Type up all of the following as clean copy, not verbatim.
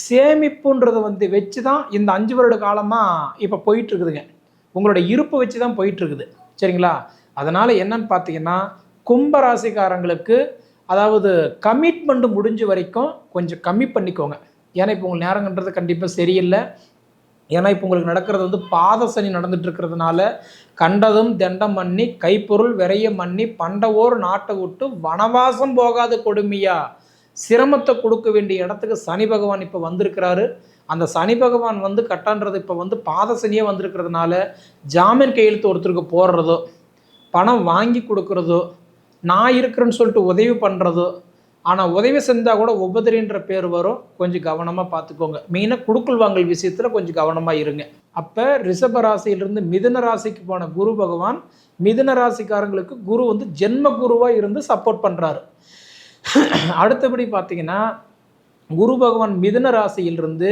சேமிப்புன்றது வச்சு தான் இந்த 5 வருட காலமாக இப்போ போயிட்டுருக்குதுங்க. உங்களோட இருப்பு வச்சு தான் போயிட்டுருக்குது. சரிங்களா? அதனால் என்னன்னு பார்த்தீங்கன்னா, கும்ப ராசிக்காரங்களுக்கு அதாவது கமிட்மெண்ட் முடிஞ்ச வரைக்கும் கொஞ்சம் கம்மி பண்ணிக்கோங்க. ஏன்னா இப்போ உங்கள் நேரங்கன்றது கண்டிப்பாக சரியில்லை. ஏன்னா இப்போ உங்களுக்கு நடக்கிறது பாத சனி நடந்துட்டு இருக்கிறதுனால கண்டதும் தண்டம் பண்ணி கைப்பொருள் விரைய பண்ணி பண்டவோர் நாட்டை விட்டு வனவாசம் போகாத கொடுமையா சிரமத்தை கொடுக்க வேண்டிய இடத்துக்கு சனி பகவான் இப்போ வந்திருக்கிறாரு. அந்த சனி பகவான் கட்டான்றது இப்போ பாத சனியே வந்திருக்கிறதுனால ஜாமீன் கையெழுத்து ஒருத்தருக்கு போடுறதோ, பணம் வாங்கி கொடுக்குறதோ, நான் இருக்கிறேன்னு சொல்லிட்டு உதவி பண்ணுறதோ, ஆனால் உதவி செஞ்சால் கூட உபதிரின்ற பேர் வரும். கொஞ்சம் கவனமாக பார்த்துக்கோங்க. மெயினாக குடுக்கல் வாங்கல் விஷயத்தில் கொஞ்சம் கவனமாக இருங்க. அப்போ ரிஷப ராசியிலிருந்து மிதுன ராசிக்கு போன குரு பகவான் மிதுன ராசிக்காரங்களுக்கு குரு ஜென்ம குருவாக இருந்து சப்போர்ட் பண்ணுறாரு. அடுத்தபடி பார்த்தீங்கன்னா, குரு பகவான் மிதுன ராசியிலிருந்து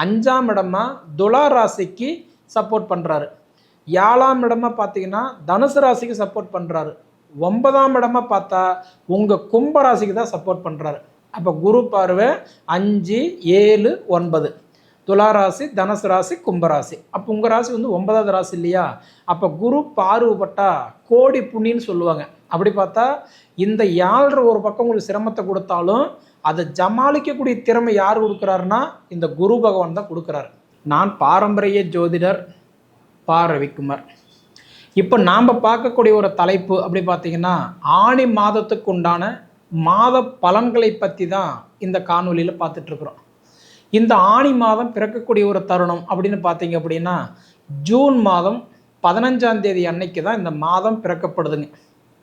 5ஆம் இடமா துலா ராசிக்கு சப்போர்ட் பண்ணுறாரு. 7ஆம் இடமா பார்த்தீங்கன்னா தனுசு ராசிக்கு சப்போர்ட் பண்ணுறாரு. 9ஆம் இடமா பார்த்தா உங்கள் கும்பராசிக்கு தான் சப்போர்ட் பண்ணுறாரு. அப்போ குரு பார்வை 5, 7, 9 துலா ராசி, தனுசு ராசி, கும்பராசி. அப்போ உங்கள் ராசி 9வது ராசி இல்லையா? அப்போ குரு பார்வைப்பட்டா கோடி புண்ணின்னு சொல்லுவாங்க. அப்படி பார்த்தா இந்த 7 ஒரு பக்கம் உங்களுக்கு சிரமத்தை கொடுத்தாலும் அதை ஜமாளிக்கக்கூடிய திறமை யார் கொடுக்குறாருன்னா இந்த குரு பகவான் தான் கொடுக்குறாரு. நான் பாரம்பரிய ஜோதிடர் பா. ரவிக்குமார். இப்போ நாம் பார்க்கக்கூடிய ஒரு தலைப்பு அப்படி பார்த்தீங்கன்னா, ஆணி மாதத்துக்கு உண்டான மாத பலன்களை பற்றி தான் இந்த காணொலியில் பார்த்துட்ருக்குறோம். இந்த ஆணி மாதம் பிறக்கக்கூடிய ஒரு தருணம் அப்படின்னு பார்த்தீங்க அப்படின்னா, ஜூன் மாதம் 15ஆம் தேதி அன்னைக்கு தான் இந்த மாதம் பிறக்கப்படுதுங்க.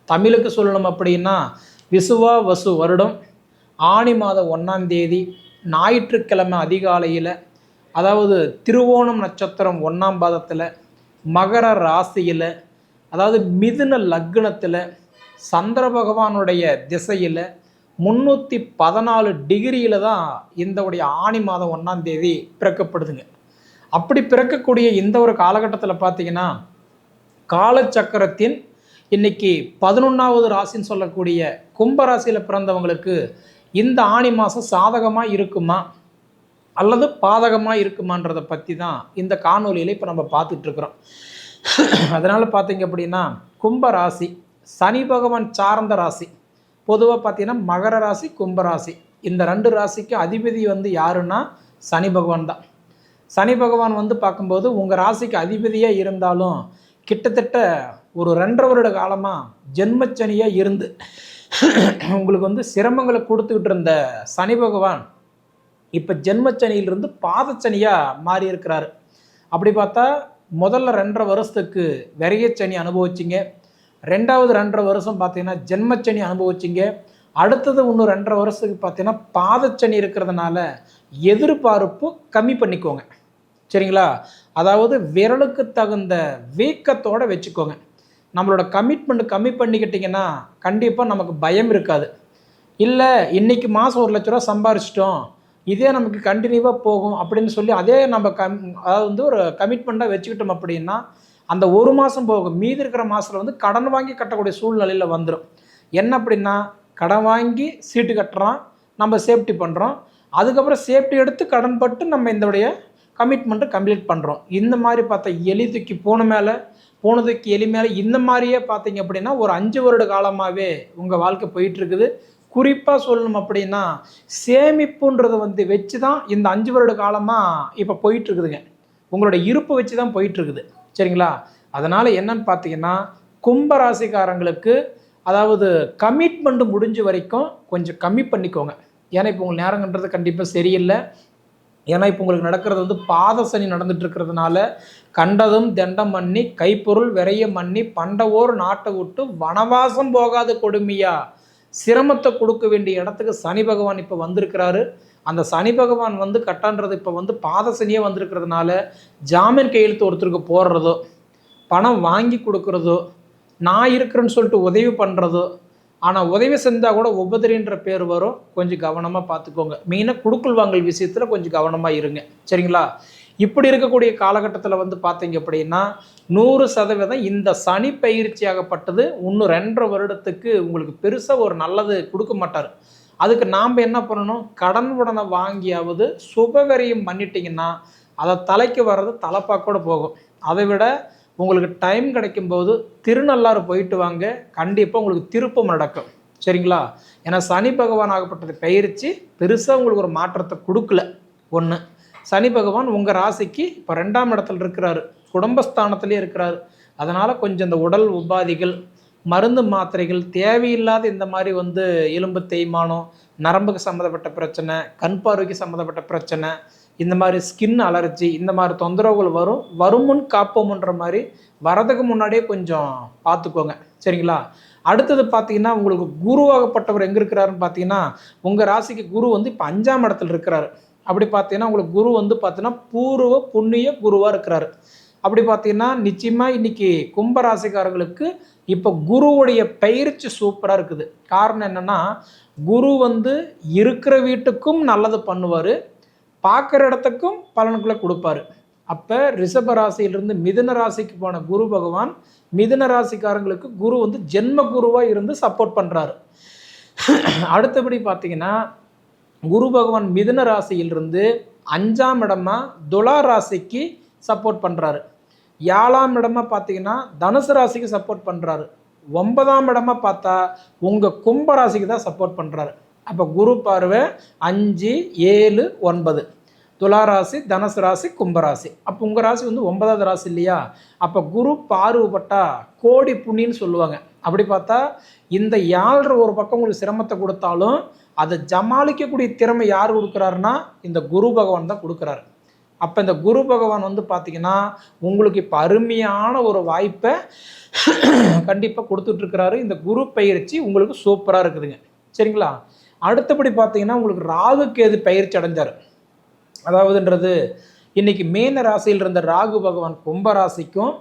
தமிழுக்கு சொல்லணும் அப்படின்னா விசுவா வசு வருடம் ஆணி மாதம் 1ஆம் தேதி ஞாயிற்றுக்கிழமை அதிகாலையில், அதாவது திருவோணம் நட்சத்திரம் 1ஆம் பாதத்தில், மகர ராசியில், அதாவது மிதுன லக்னத்தில், சந்திர பகவானுடைய திசையில் 314 டிகிரியில் தான் இந்த ஆணி மாதம் 1ஆம் தேதி பிறக்கப்படுதுங்க. அப்படி பிறக்கக்கூடிய இந்த ஒரு காலகட்டத்தில் பார்த்தீங்கன்னா, காலச்சக்கரத்தின் இன்னைக்கு 11வது ராசின்னு சொல்லக்கூடிய கும்பராசியில் பிறந்தவங்களுக்கு இந்த ஆணி மாதம் சாதகமாக இருக்குமா அல்லது பாதகமாக இருக்குமான்றதை பற்றி தான் இந்த காணொலியில் இப்போ நம்ம பார்த்துட்ருக்குறோம். அதனால் பார்த்தீங்க அப்படின்னா, கும்பராசி சனி பகவான் சார்ந்த ராசி. பொதுவாக பார்த்தீங்கன்னா மகர ராசி, கும்பராசி இந்த 2 ராசிக்கு அதிபதி யாருன்னா சனி பகவான் தான். சனி பகவான் பார்க்கும்போது உங்கள் ராசிக்கு அதிபதியாக இருந்தாலும் கிட்டத்தட்ட ஒரு 2.5 வருட காலமாக ஜென்மச்சனியாக இருந்து உங்களுக்கு சிரமங்களை கொடுத்துக்கிட்டு இருந்த சனி பகவான் இப்போ ஜென்மச்சனியிலிருந்து பாதச்சனியாக மாறி இருக்கிறாரு. அப்படி பார்த்தா முதல்ல 2.5 வருஷத்துக்கு விரையச்சனி அனுபவிச்சிங்க. 2வது 2.5 வருஷம் பார்த்தீங்கன்னா ஜென்மச்சனி அனுபவிச்சிங்க. அடுத்தது இன்னும் 2.5 வருஷத்துக்கு பார்த்தீங்கன்னா பாதச்சனி இருக்கிறதுனால எதிர்பார்ப்பு கம்மி பண்ணிக்கோங்க. சரிங்களா? அதாவது விரலுக்கு தகுந்த வீக்கத்தோடு வச்சுக்கோங்க. நம்மளோட கமிட்மெண்ட் கம்மி பண்ணிக்கிட்டிங்கன்னா கண்டிப்பாக நமக்கு பயம் இருக்காது. இல்லை இன்றைக்கி மாதம் 1 லட்ச ரூபா சம்பாரிச்சிட்டோம், இதே நமக்கு கண்டினியூவாக போகும் அப்படின்னு சொல்லி அதே நம்ம அதாவது ஒரு கமிட்மெண்ட்டாக வச்சுக்கிட்டோம் அப்படின்னா அந்த ஒரு மாதம் போகும். மீதி இருக்கிற மாதத்தில் கடன் வாங்கி கட்டக்கூடிய சூழ்நிலையில் வந்துடும். என்ன அப்படின்னா, கடன் வாங்கி சீட்டு கட்டுறோம், நம்ம சேஃப்டி பண்ணுறோம், அதுக்கப்புறம் சேஃப்டி எடுத்து கடன் பட்டு நம்ம இதோடைய கமிட்மெண்ட்டை கம்ப்ளீட் பண்ணுறோம். இந்த மாதிரி பார்த்தா எலி தூக்கி போனதுக்கு எலி மேலே இந்த மாதிரியே பார்த்தீங்க அப்படின்னா ஒரு 5 வருட காலமாகவே உங்கள் வாழ்க்கை போயிட்டுருக்குது. குறிப்பாக சொல்லணும் அப்படின்னா சேமிப்புன்றது வச்சு தான் இந்த 5 வருட காலமாக இப்போ போயிட்டுருக்குதுங்க. உங்களோட இருப்பு வச்சு தான் போயிட்டுருக்குது. சரிங்களா? அதனால் என்னன்னு பார்த்தீங்கன்னா, கும்ப ராசிக்காரங்களுக்கு அதாவது கமிட்மெண்ட் முடிஞ்ச வரைக்கும் கொஞ்சம் கம்மி பண்ணிக்கோங்க. ஏன்னா இப்போ உங்கள் நேரங்கன்றது கண்டிப்பாக சரியில்லை. ஏன்னா இப்போ உங்களுக்கு நடக்கிறது பாத சனி நடந்துட்டு இருக்கிறதுனால கண்டதும் தண்டம் பண்ணி கைப்பொருள் விரைய பண்ணி பண்டவோர் நாட்டை விட்டு வனவாசம் போகாத கொடுமையா சிரமத்தை கொடுக்க வேண்டிய இடத்துக்கு சனி பகவான் இப்போ வந்திருக்கிறாரு. அந்த சனி பகவான் கட்டான்றது இப்போ பாத சனியே வந்திருக்கிறதுனால ஜாமீன் கையெழுத்து ஒருத்தருக்கு போடுறதோ, பணம் வாங்கி கொடுக்குறதோ, நான் இருக்கிறேன்னு சொல்லிட்டு உதவி பண்ணுறதோ, ஆனால் உதவி செஞ்சால் கூட உபதிரின்ற பேர் வரும். கொஞ்சம் கவனமாக பார்த்துக்கோங்க. மெயினாக குடுக்கல் வாங்கல் விஷயத்தில் கொஞ்சம் கவனமாக இருங்க. சரிங்களா? இப்படி இருக்கக்கூடிய காலகட்டத்தில் பார்த்தீங்க அப்படின்னா 100% இந்த சனி பயிற்சியாகப்பட்டது இன்னும் 2.5 வருடத்துக்கு உங்களுக்கு பெருசாக ஒரு நல்லது கொடுக்க மாட்டார். அதுக்கு நாம் என்ன பண்ணணும், கடன் உடனே வாங்கியாவது சுபகரியம் பண்ணிட்டீங்கன்னா அதை தலைக்கு வர்றது தலைப்பாக்கூட போகும். அதை விட உங்களுக்கு டைம் கிடைக்கும்போது திருநள்ளாறு போயிட்டு வாங்க, கண்டிப்பாக உங்களுக்கு திருப்பம் நடக்கும். சரிங்களா? ஏன்னா சனி பகவான் ஆகப்பட்டது பயிற்சி பெருசாக உங்களுக்கு ஒரு மாற்றத்தை கொடுக்கல. ஒன்று, சனி பகவான் உங்கள் ராசிக்கு இப்போ 2ஆம் இடத்துல இருக்கிறாரு, குடும்பஸ்தானத்திலே இருக்கிறாரு. அதனால் கொஞ்சம் இந்த உடல் உபாதிகள், மருந்து மாத்திரைகள், தேவையில்லாத இந்த மாதிரி எலும்பு தேய்மானம், நரம்புக்கு சம்மந்தப்பட்ட பிரச்சனை, கண் பார்வைக்கு சம்மந்தப்பட்ட பிரச்சனை, இந்த மாதிரி ஸ்கின் அலர்ஜி, இந்த மாதிரி தொந்தரவுகள் வருமுன் காப்போம்ன்ற மாதிரி வரதுக்கு முன்னாடியே கொஞ்சம் பார்த்துக்கோங்க. சரிங்களா? அடுத்தது பார்த்தீங்கன்னா, உங்களுக்கு குருவாகப்பட்டவர் எங்கே இருக்கிறாருன்னு பார்த்தீங்கன்னா, உங்கள் ராசிக்கு குரு இப்போ 5ஆம் இடத்துல இருக்கிறாரு. அப்படி பார்த்தீங்கன்னா உங்களுக்கு குரு பார்த்தீங்கன்னா பூர்வ புண்ணிய குருவாக இருக்கிறாரு. அப்படி பார்த்தீங்கன்னா நிச்சயமாக இன்றைக்கி கும்பராசிக்காரர்களுக்கு இப்போ குருவுடைய பயிற்சி சூப்பராக இருக்குது. காரணம் என்னென்னா, குரு இருக்கிற வீட்டுக்கும் நல்லது பண்ணுவார், பார்க்குற இடத்துக்கும் பலன்களை கொடுப்பாரு. அப்போ ரிஷப ராசியிலிருந்து மிதுன ராசிக்கு போன குரு பகவான் மிதுன ராசிக்காரங்களுக்கு குரு ஜென்ம குருவாக இருந்து சப்போர்ட் பண்ணுறாரு. அடுத்தபடி பார்த்தீங்கன்னா, குரு பகவான் மிதுன ராசியிலிருந்து 5ஆம் இடமா துலா ராசிக்கு சப்போர்ட் பண்ணுறாரு. 7ஆம் இடமா பார்த்தீங்கன்னா தனுசு ராசிக்கு சப்போர்ட் பண்ணுறாரு. 9ஆம் இடமா பார்த்தா உங்கள் கும்ப ராசிக்கு தான் சப்போர்ட் பண்ணுறாரு. அப்போ குரு பார்வை 5, 7, 9 துளாராசி, தனுசு ராசி, கும்பராசி. அப்போ உங்கள் ராசி 9வது ராசி இல்லையா? அப்போ குரு பார்வைப்பட்டா கோடி புண்ணின்னு சொல்லுவாங்க. அப்படி பார்த்தா இந்த 7 ஒரு பக்கம் உங்களுக்கு சிரமத்தை கொடுத்தாலும் அதை ஜமாளிக்கக்கூடிய திறமை யார் கொடுக்குறாருன்னா இந்த குரு பகவான் தான் கொடுக்குறாரு. அப்போ இந்த குரு பகவான் பார்த்தீங்கன்னா உங்களுக்கு இப்போ அருமையான ஒரு வாய்ப்பை கண்டிப்பாக கொடுத்துட்ருக்கிறாரு. இந்த குரு பயிற்சி உங்களுக்கு சூப்பராக இருக்குதுங்க. சரிங்களா? அடுத்தபடி பார்த்தீங்கன்னா உங்களுக்கு ராகு கேது பயிற்சி அடைஞ்சார். அதாவதுன்றது இன்றைக்கி மீன ராசியில் இருந்த ராகு பகவான் கும்பராசிக்கும்,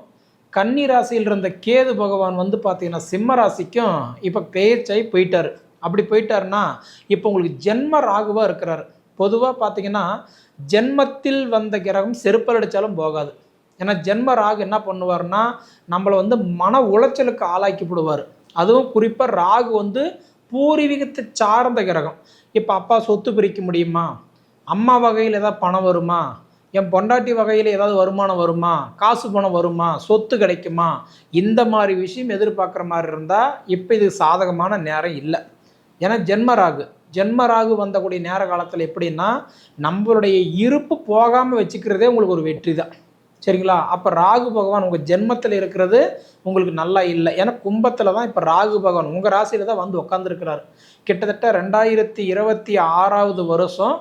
கன்னி ராசியில் இருந்த கேது பகவான் பார்த்தீங்கன்னா சிம்ம ராசிக்கும் இப்போ பயிற்சியாகி போயிட்டார். அப்படி போயிட்டாருன்னா இப்போ உங்களுக்கு ஜென்ம ராகுவாக இருக்கிறார். பொதுவாக பார்த்தீங்கன்னா ஜென்மத்தில் வந்த கிரகம் செருப்பல் அடித்தாலும் போகாது. ஏன்னா ஜென்ம ராகு என்ன பண்ணுவார்னா நம்மளை மன உளைச்சலுக்கு ஆளாக்கி விடுவார். அதுவும் குறிப்பாக ராகு பூர்வீகத்தை சார்ந்த கிரகம். இப்போ அப்பா சொத்து பிரிக்க முடியுமா, அம்மா வகையில் ஏதாவது பணம் வருமா, என் பொண்டாட்டி வகையில் ஏதாவது வருமானம் வருமா, காசு பணம் வருமா, சொத்து கிடைக்குமா, இந்த மாதிரி விஷயம் எதிர்பார்க்குற மாதிரி இருந்தால் இப்போ இது சாதகமான நேரம் இல்லை. ஏன்னா ஜென்மராகு வந்தக்கூடிய நேர காலத்தில் எப்படின்னா நம்மளுடைய இருப்பு போகாமல் வச்சுக்கிறதே உங்களுக்கு ஒரு வெற்றி தான். சரிங்களா? அப்போ ராகு பகவான் உங்கள் ஜென்மத்தில் இருக்கிறது உங்களுக்கு நல்லா இல்லை. ஏன்னா கும்பத்தில் தான் இப்போ ராகு பகவான் உங்கள் ராசியில் தான் உட்காந்துருக்கிறார். கிட்டத்தட்ட 2026வது வருஷம்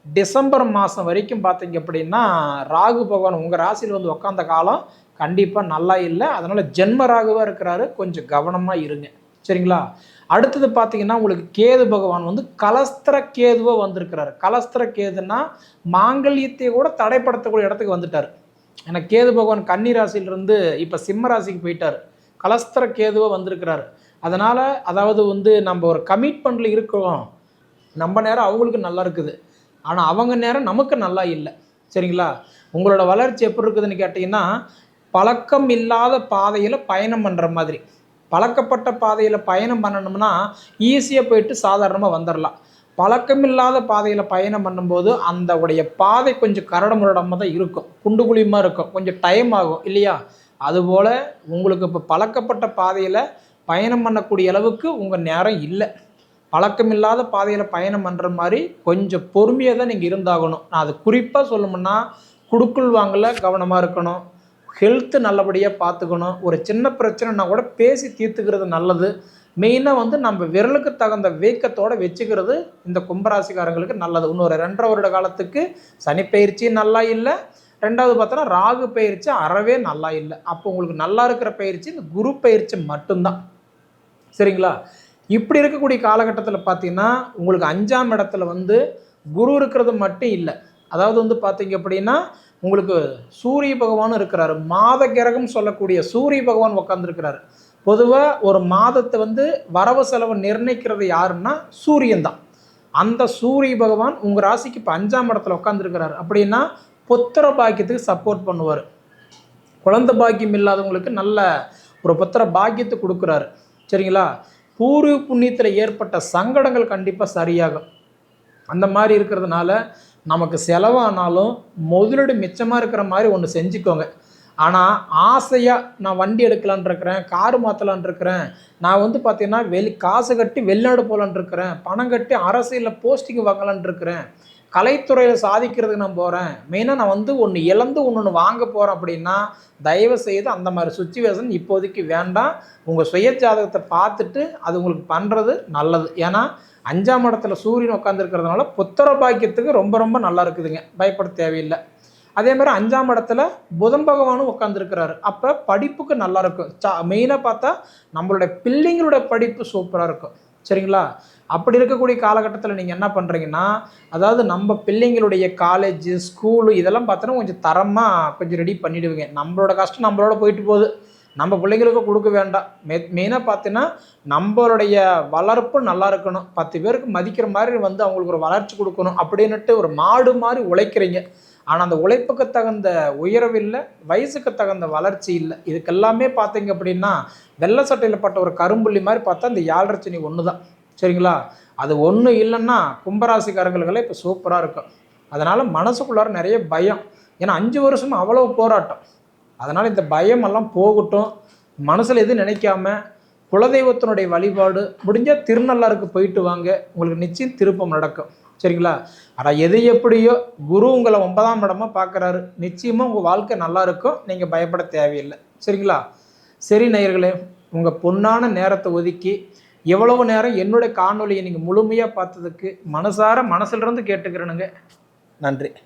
டிசம்பர் மாதம் வரைக்கும் பார்த்தீங்க அப்படின்னா ராகு பகவான் உங்கள் ராசியில் உட்காந்த காலம் கண்டிப்பாக நல்லா இல்லை. அதனால் ஜென்ம ராகுவாக இருக்கிறாரு, கொஞ்சம் கவனமாக இருங்க. சரிங்களா? அடுத்தது பார்த்தீங்கன்னா உங்களுக்கு கேது பகவான் கலஸ்திர கேதுவாக வந்திருக்கிறாரு. கலஸ்திர கேதுன்னா மாங்கல்யத்தை கூட தடைப்படுத்தக்கூடிய இடத்துக்கு வந்துட்டார். ஏன்னா கேது பகவான் கன்னி ராசியிலிருந்து இப்போ சிம்ம ராசிக்கு போயிட்டார். கலஸ்திர கேதுவாக வந்திருக்கிறாரு. அதனால் அதாவது நம்ம ஒரு கமிட்மெண்ட்டில் இருக்கிறோம், நம்ம நேரம் அவங்களுக்கு நல்லா இருக்குது, ஆனால் அவங்க நேரம் நமக்கு நல்லா இல்லை. சரிங்களா? உங்களோட வளர்ச்சி எப்படி இருக்குதுன்னு கேட்டிங்கன்னா பழக்கம் இல்லாத பாதையில் பயணம் பண்ணுற மாதிரி. பழக்கப்பட்ட பாதையில் பயணம் பண்ணணும்னா ஈஸியாக போயிட்டு சாதாரணமாக வந்துடலாம். பழக்கமில்லாத பாதையில் பயணம் பண்ணும்போது அந்த உடைய பாதை கொஞ்சம் கரடு முரடமாக தான் இருக்கும், குண்டு குழியுமாக இருக்கும், கொஞ்சம் டைம் ஆகும் இல்லையா? அதுபோல் உங்களுக்கு இப்போ பழக்கப்பட்ட பாதையில் பயணம் பண்ணக்கூடிய அளவுக்கு உங்கள் நேரம் இல்லை. பழக்கமில்லாத பாதையில் பயணம் பண்ணுற மாதிரி கொஞ்சம் பொறுமையாக தான் நீங்கள் இருந்தாகணும். நான் அது குறிப்பாக சொல்லணும்னா குடுக்குள் வாங்கல கவனமாக இருக்கணும், ஹெல்த்து நல்லபடியாக பார்த்துக்கணும். ஒரு சின்ன பிரச்சனைனா கூட பேசி தீர்த்துக்கிறது நல்லது. மெயினாக நம்ம விரலுக்கு தகுந்த வீக்கத்தோடு வச்சுக்கிறது இந்த கும்பராசிக்காரங்களுக்கு நல்லது. இன்னொரு 2.5 வருட காலத்துக்கு சனி பயிற்சி நல்லா இல்லை, 2வது பார்த்தோன்னா ராகு பயிற்சி அறவே நல்லா இல்லை. அப்போ உங்களுக்கு நல்லா இருக்கிற பயிற்சி இந்த குரு பயிற்சி மட்டும்தான். சரிங்களா? இப்படி இருக்கக்கூடிய காலகட்டத்தில் பார்த்தீங்கன்னா உங்களுக்கு 5ஆம் இடத்துல குரு இருக்கிறது மட்டும் இல்லை, அதாவது பார்த்தீங்க அப்படின்னா உங்களுக்கு சூரிய பகவானும் இருக்கிறாரு. மாத கிரகம் சொல்லக்கூடிய சூரிய பகவான் உட்காந்துருக்கிறாரு. பொதுவாக ஒரு மாதத்தை வரவு செலவு நிர்ணயிக்கிறது யாருன்னா சூரியன் தான். அந்த சூரிய பகவான் உங்கள் ராசிக்கு இப்போ 5ஆம் இடத்துல உட்காந்துருக்கிறாரு. அப்படின்னா புத்திர பாக்கியத்துக்கு சப்போர்ட் பண்ணுவார். குழந்தை பாக்கியம் இல்லாதவங்களுக்கு நல்ல ஒரு புத்திர பாக்கியத்தை கொடுக்குறாரு. சரிங்களா? பூர்வ புண்ணியத்தில் ஏற்பட்ட சங்கடங்கள் கண்டிப்பாக சரியாகும். அந்த மாதிரி இருக்கிறதுனால நமக்கு செலவானாலும் முதலீடு மிச்சமாக இருக்கிற மாதிரி ஒன்று செஞ்சுக்கோங்க. ஆனால் ஆசையாக நான் வண்டி எடுக்கலான் இருக்கிறேன், காரு மாற்றலான் இருக்கிறேன், நான் வந்து பார்த்தீங்கன்னா காசு கட்டி வெளிநாடு போகலான் இருக்கிறேன், பணம் கட்டி அரசியலில் போஸ்டிங் வாங்கலான் இருக்கிறேன், கலைத்துறையில் சாதிக்கிறதுக்கு நான் போகிறேன், மெயினாக நான் வந்து ஒன்று இழந்து ஒன்று வாங்க போகிறேன் அப்படின்னா தயவு செய்து அந்த மாதிரி சுச்சுவேஷன் இப்போதைக்கு வேண்டாம். உங்கள் சுய ஜாதகத்தை பார்த்துட்டு அது உங்களுக்கு பண்ணுறது நல்லது. ஏன்னா 5ஆம் இடத்துல சூரியன் உட்காந்துருக்கிறதுனால புத்திர பாக்கியத்துக்கு ரொம்ப ரொம்ப நல்லா இருக்குதுங்க, பயப்பட தேவையில்லை. அதே மாதிரி 5ஆம் இடத்துல புதன் பகவானும் உட்காந்துருக்கிறாரு. அப்போ படிப்புக்கு நல்லா இருக்கும். மெயினாக பார்த்தா நம்மளுடைய பிள்ளைங்களோட படிப்பு சூப்பராக இருக்கும். சரிங்களா? அப்படி இருக்கக்கூடிய காலகட்டத்தில் நீங்கள் என்ன பண்ணுறீங்கன்னா, அதாவது நம்ம பிள்ளைங்களுடைய காலேஜு ஸ்கூலு இதெல்லாம் பார்த்தோன்னா கொஞ்சம் தரமாக கொஞ்சம் ரெடி பண்ணிவிடுவீங்க. நம்மளோட கஷ்டம் நம்மளோட போயிட்டு போகுது, நம்ம பிள்ளைங்களுக்கு கொடுக்க வேண்டாம். மெயினாக பார்த்தீங்கன்னா நம்மளுடைய வளர்ப்பு நல்லா இருக்கணும், 10 பேருக்கு மதிக்கிற மாதிரி வந்து அவங்களுக்கு ஒரு வளர்ச்சி கொடுக்கணும் அப்படின்னுட்டு ஒரு மாடு மாதிரி உழைக்கிறீங்க. ஆனால் அந்த உழைப்புக்கு தகுந்த உயர்வு இல்லை, வயசுக்கு தகுந்த வளர்ச்சி இல்லை. இதுக்கெல்லாமே பார்த்தீங்க அப்படின்னா வெள்ளை சட்டையில் பட்ட ஒரு கரும்புள்ளி மாதிரி பார்த்தா இந்த 7.5 சனி ஒன்று தான். சரிங்களா? அது ஒன்று இல்லைன்னா கும்பராசிக்காரங்களுக்கெல்லாம் இப்போ சூப்பராக இருக்கும். அதனால் மனசுக்குள்ளார நிறைய பயம். ஏன்னா 5 வருஷம் அவ்வளோ போராட்டம். அதனால் இந்த பயமெல்லாம் போகட்டும். மனசில் எதுவும் நினைக்காம குலதெய்வத்தினுடைய வழிபாடு முடிஞ்சால் திருநள்ளாருக்கு போயிட்டு வாங்க, உங்களுக்கு நிச்சயம் திருப்பம் நடக்கும். சரிங்களா? ஆனால் எது எப்படியோ குரு உங்களை 9ஆம் இடமா பார்க்குறாரு, நிச்சயமாக உங்கள் வாழ்க்கை நல்லா இருக்கும், நீங்கள் பயப்பட தேவையில்லை. சரிங்களா? சரி நேயர்களே, உங்கள் பொன்னான நேரத்தை ஒதுக்கி எவ்வளவு நேரம் என்னுடைய காணொலியை நீங்கள் முழுமையாக பார்த்ததுக்கு மனசிலிருந்து கேட்டுக்கிறேனுங்க. நன்றி.